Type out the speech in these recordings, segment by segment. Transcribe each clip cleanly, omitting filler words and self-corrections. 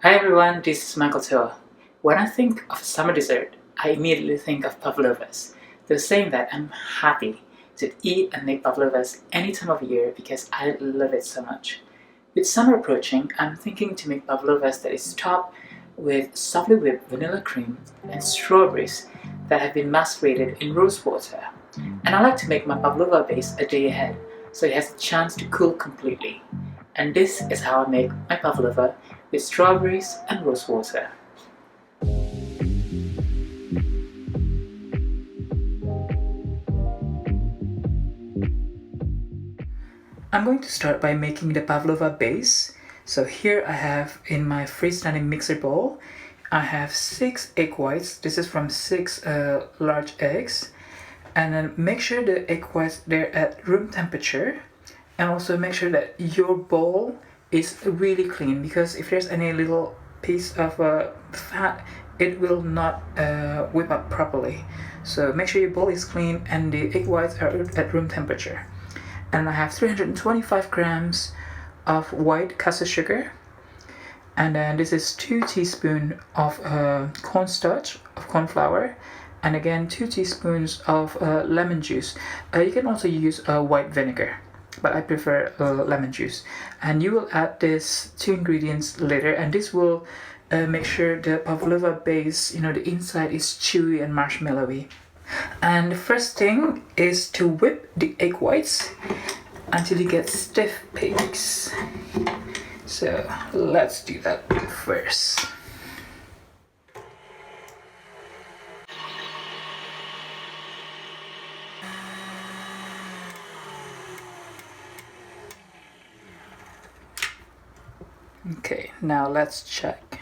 Hi everyone, this is Michael Toa. When I think of summer dessert, I immediately think of pavlovas. They're saying that I'm happy to eat and make pavlovas any time of year because I love it so much. With summer approaching, I'm thinking to make pavlovas that is topped with softly whipped vanilla cream and strawberries that have been macerated in rose water. And I like to make my pavlova base a day ahead so it has a chance to cool completely. And this is how I make my pavlova with strawberries and rose water. I'm going to start by making the pavlova base. So here I have in my freestanding mixer bowl, I have 6 egg whites. This is from 6 large eggs. And then make sure the egg whites they're at room temperature, and also make sure that your bowl is really clean, because if there's any little piece of fat, it will not whip up properly. So make sure your bowl is clean and the egg whites are at room temperature. And I have 325 grams of white caster sugar, and then this is 2 teaspoons of cornstarch, of corn flour, and again 2 teaspoons of lemon juice. You can also use white vinegar, but I prefer lemon juice. And you will add these 2 ingredients later, and this will make sure the pavlova base, the inside is chewy and marshmallowy. And the first thing is to whip the egg whites until you get stiff peaks. So let's do that first. Okay, now let's check.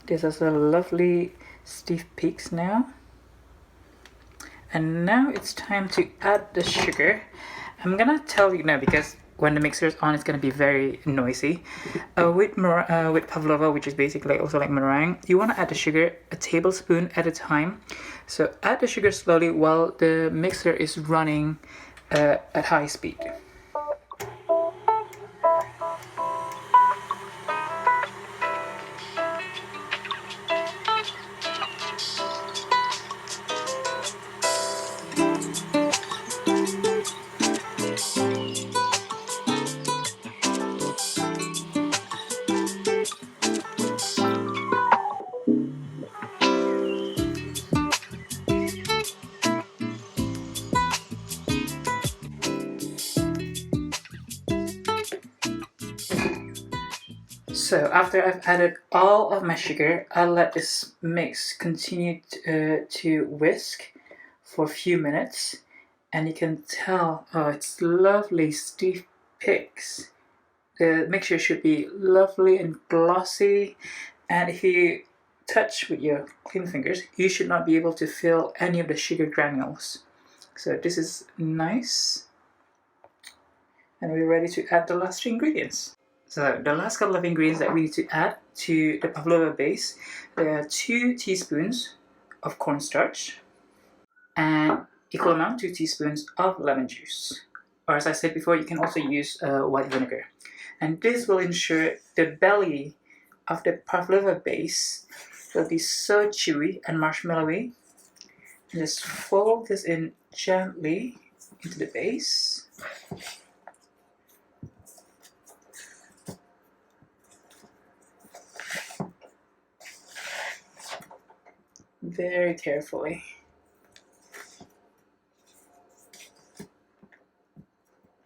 This is a lovely stiff peaks now. And now it's time to add the sugar. I'm gonna tell you now because when the mixer is on, it's gonna be very noisy. With pavlova, which is basically also like meringue, you wanna add the sugar a tablespoon at a time. So add the sugar slowly while the mixer is running at high speed. So after I've added all of my sugar, I'll let this mix continue to whisk for a few minutes, and you can tell, it's lovely stiff peaks. The mixture should be lovely and glossy, and if you touch with your clean fingers, you should not be able to feel any of the sugar granules. So this is nice, and we're ready to add the last 3 ingredients. So the last couple of ingredients that we need to add to the pavlova base, there are 2 teaspoons of cornstarch and equal amount 2 teaspoons of lemon juice. Or as I said before, you can also use white vinegar. And this will ensure the belly of the pavlova base will be so chewy and marshmallowy. And just fold this in gently into the base. Very carefully.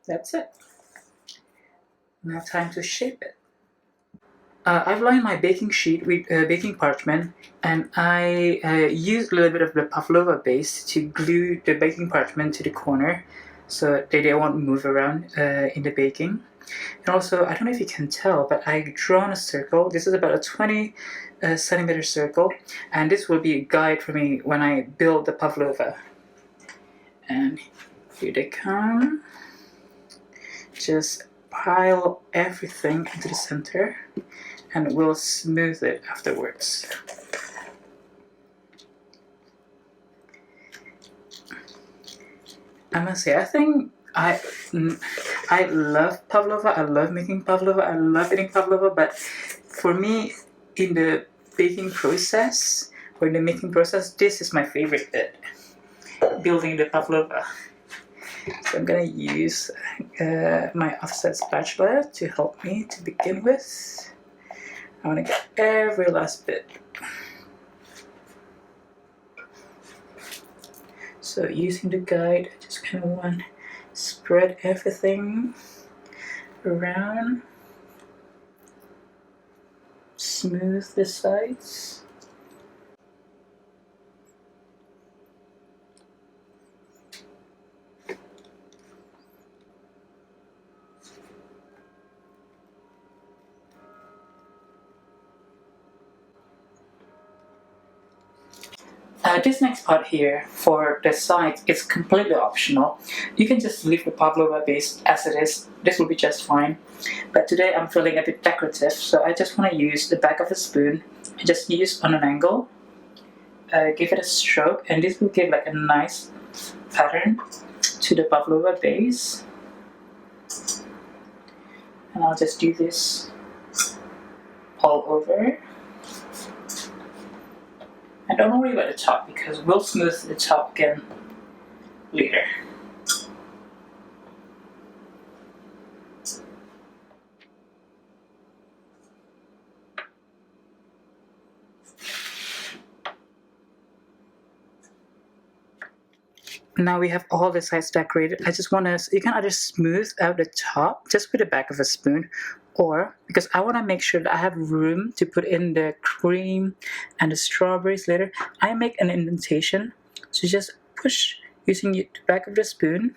That's it. Now time to shape it. I've lined my baking sheet with baking parchment, and I used a little bit of the pavlova base to glue the baking parchment to the corner so they won't move around in the baking. And also, I don't know if you can tell, but I've drawn a circle. This is about a 20 centimeter circle, and this will be a guide for me when I build the pavlova. And here they come. Just pile everything into the center, and we'll smooth it afterwards. I must say, I think I I love pavlova. I love making pavlova. I love eating pavlova. But for me, in the baking process or in the making process, this is my favorite bit: building the pavlova. So I'm gonna use my offset spatula to help me to begin with. I want to get every last bit. So using the guide, I just kind of want to spread everything around, smooth the sides. This next part here for the sides is completely optional. You can just leave the pavlova base as it is. This will be just fine. But today I'm feeling a bit decorative, so I just want to use the back of a spoon and just use on an angle. Give it a stroke, and this will give like a nice pattern to the pavlova base. And I'll just do this all over. And don't worry about the top because we'll smooth the top again later. Now we have all the sides decorated. I just want to, you can either smooth out the top just with the back of a spoon, or because I want to make sure that I have room to put in the cream and the strawberries later, I make an indentation. So just push using the back of the spoon.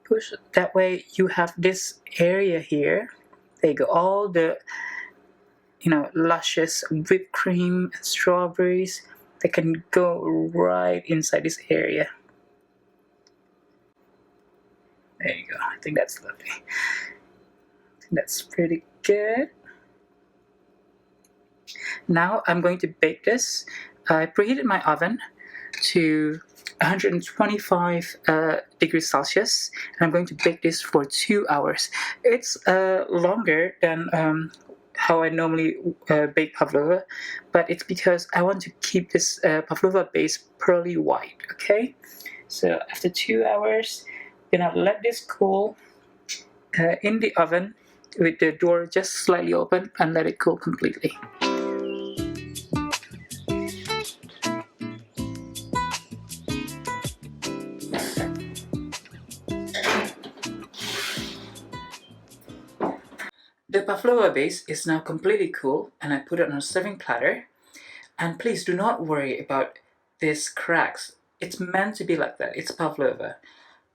Push, that way you have this area here. There you go, all the luscious whipped cream and strawberries that can go right inside this area. There you go. I think that's lovely. I think that's pretty good. Now I'm going to bake this. I preheated my oven to 125 degrees Celsius, and I'm going to bake this for 2 hours. It's longer than how I normally bake pavlova, but it's because I want to keep this pavlova base pearly white, okay? So after 2 hours, I'm gonna let this cool in the oven with the door just slightly open and let it cool completely. The pavlova base is now completely cool, and I put it on a serving platter. And please do not worry about these cracks. It's meant to be like that. It's pavlova.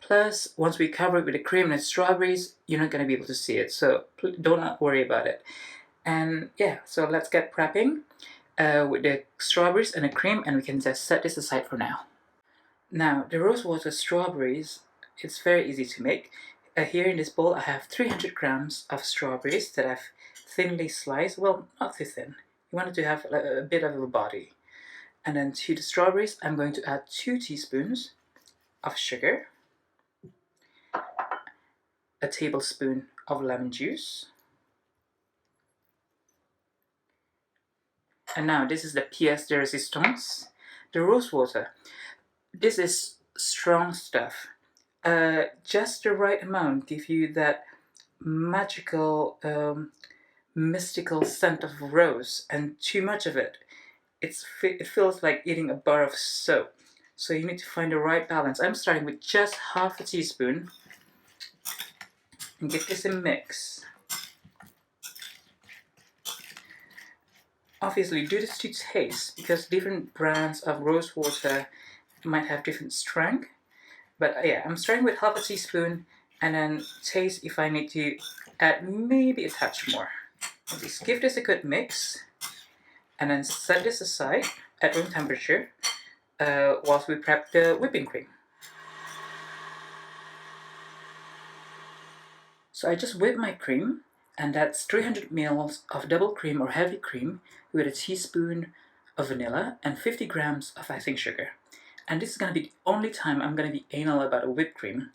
Plus, once we cover it with the cream and strawberries, you're not going to be able to see it. So do not worry about it. And yeah, so let's get prepping with the strawberries and the cream, and we can just set this aside for now. Now, the Rosewater Strawberries, it's very easy to make. Here in this bowl, I have 300 grams of strawberries that I've thinly sliced. Well, not too thin. You want it to have a bit of a body. And then to the strawberries, I'm going to add 2 teaspoons of sugar, a tablespoon of lemon juice. And now this is the pièce de résistance, the rosewater. This is strong stuff. Just the right amount give you that magical, mystical scent of rose, and too much of it, it feels like eating a bar of soap. So you need to find the right balance. I'm starting with just half a teaspoon and give this a mix. Obviously, do this to taste because different brands of rosewater might have different strength. But yeah, I'm starting with half a teaspoon and then taste if I need to add maybe a touch more. Just give this a good mix and then set this aside at room temperature whilst we prep the whipping cream. So I just whip my cream, and that's 300 ml of double cream or heavy cream with a teaspoon of vanilla and 50 grams of icing sugar. And this is going to be the only time I'm going to be anal about a whipped cream.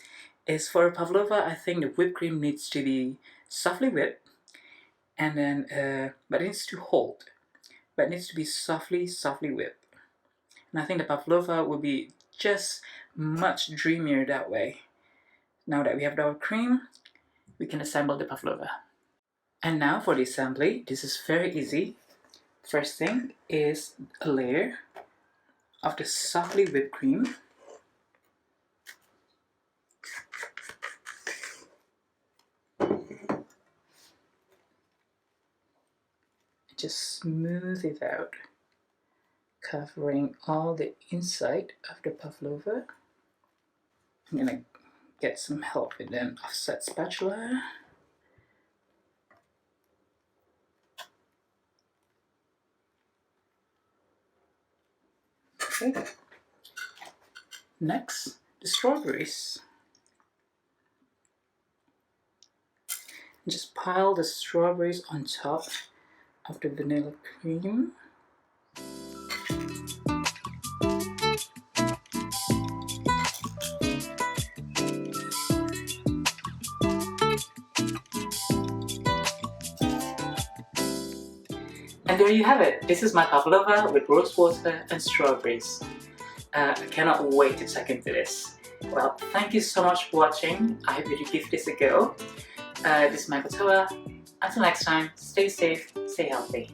Is for pavlova, I think the whipped cream needs to be softly whipped, and then but it needs to hold, but it needs to be softly whipped. And I think the pavlova will be just much dreamier that way. Now that we have our cream, we can assemble the pavlova. And now for the assembly, this is very easy. First thing is a layer of the softly whipped cream. Just smooth it out, covering all the inside of the pavlova. I'm gonna get some help with an offset spatula. Okay. Next, the strawberries. Just pile the strawberries on top of the vanilla cream. And there you have it. This is my pavlova with rosewater and strawberries. I cannot wait to check into this. Well, thank you so much for watching. I hope you give this a go. This is Michael Toa. Until next time, stay safe, stay healthy.